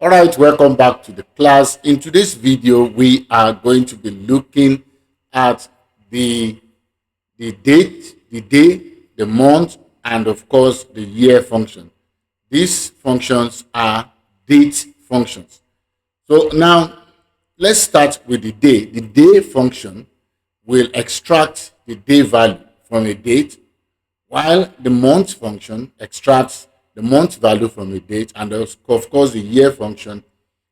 All right, welcome back to the class. In today's video, we are going to be looking at the date, the day, the month, and of course the year function. These functions are date functions. So now let's start with the day. The day function will extract the day value from a date, while the month function extracts the month value from a date, and of course the year function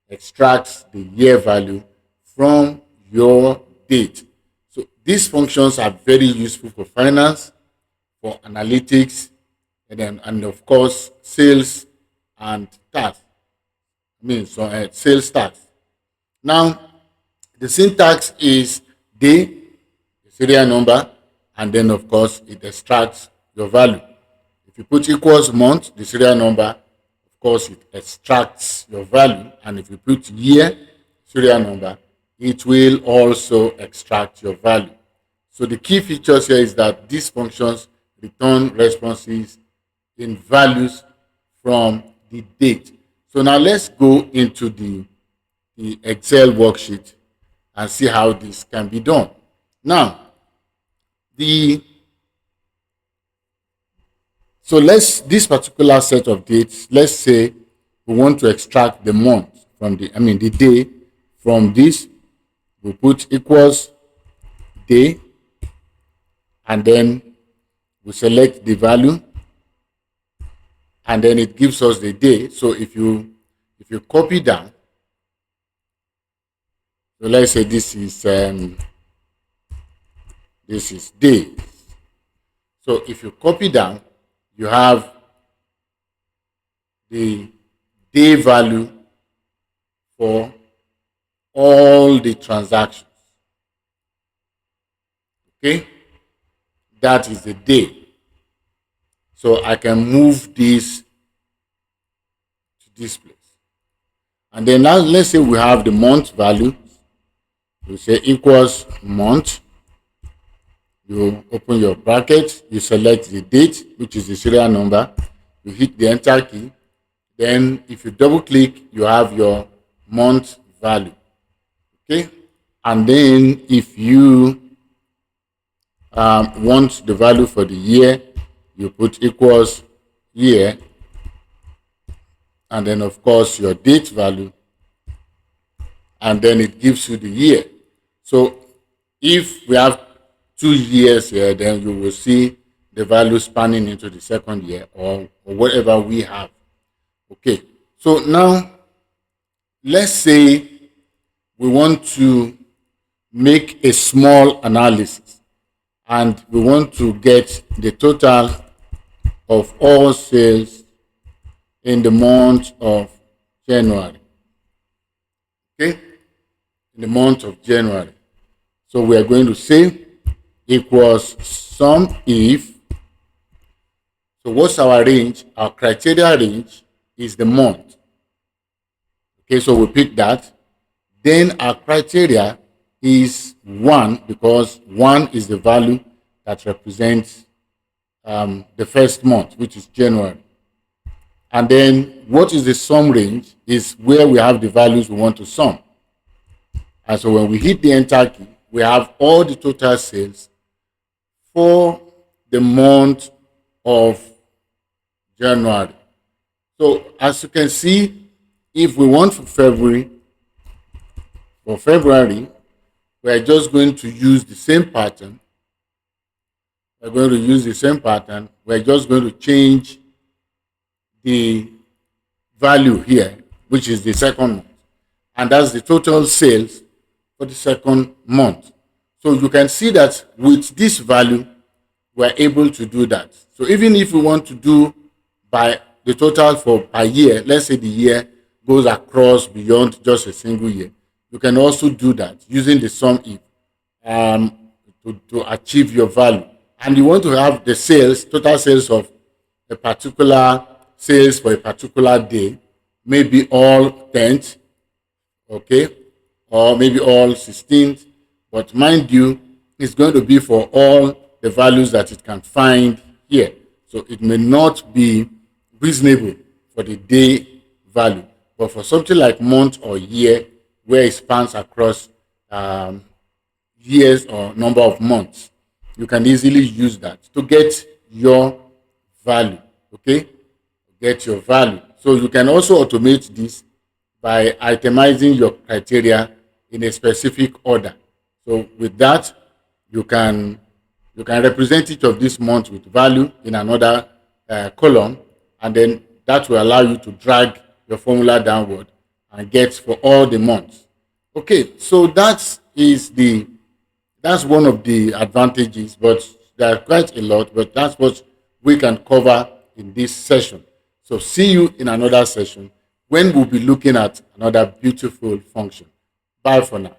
extracts the year value from your date. So these functions are very useful for finance, for analytics, and of course sales and tax. Sales tax. Now the syntax is day, the serial number, and then of course it extracts your value. If you put equals month, the serial number, of course it extracts your value, and if you put year, serial number, it will also extract your value. So the key features here is that these functions return responses in values from the date. So now let's go into the Excel worksheet and see how this can be done. Now, this particular set of dates, let's say we want to extract the month from the day from this. We put equals day, and then we select the value, and then it gives us the day. So if you copy down, so let's say this is day. So if you copy down, you have the day value for all the transactions. Okay, that is the day. So I can move this to this place. And then now let's say we have the month value. We say equals month. You open your bracket, you select the date, which is the serial number. You hit the enter key. Then if you double click, you have your month value. Okay. And then if you want the value for the year, you put equals year, and then of course your date value, and then it gives you the year. So if we have 2 years here, then you will see the value spanning into the second year, or whatever we have. Okay, so now let's say we want to make a small analysis, and we want to get the total of all sales in the month of January. Okay, in the month of January. So we are going to say equals sum if. So what's our range? Our criteria range is the month. Okay, so we pick that. Then our criteria is 1, because 1 is the value that represents the first month, which is January. And then what is the sum range is where we have the values we want to sum. And so when we hit the enter key, we have all the total sales for the month of January. So as you can see, if we want for February, we are just going to use the same pattern. We're just going to change the value here, which is the second month. And that's the total sales for the second month. So you can see that with this value, we're able to do that. So even if we want to do by the total for per year, let's say the year goes across beyond just a single year, you can also do that using the sum if to achieve your value. And you want to have the sales, total sales of a particular sales for a particular day, maybe all 10th, okay, or maybe all 16th, but mind you, it's going to be for all the values that it can find here. So it may not be reasonable for the day value. But for something like month or year, where it spans across years or number of months, you can easily use that to get your value. Okay, get your value. So you can also automate this by itemizing your criteria in a specific order. So with that, you can represent each of these months with value in another column, and then that will allow you to drag your formula downward and get for all the months. Okay, so that's one of the advantages, but there are quite a lot, but that's what we can cover in this session. So see you in another session when we'll be looking at another beautiful function. Bye for now.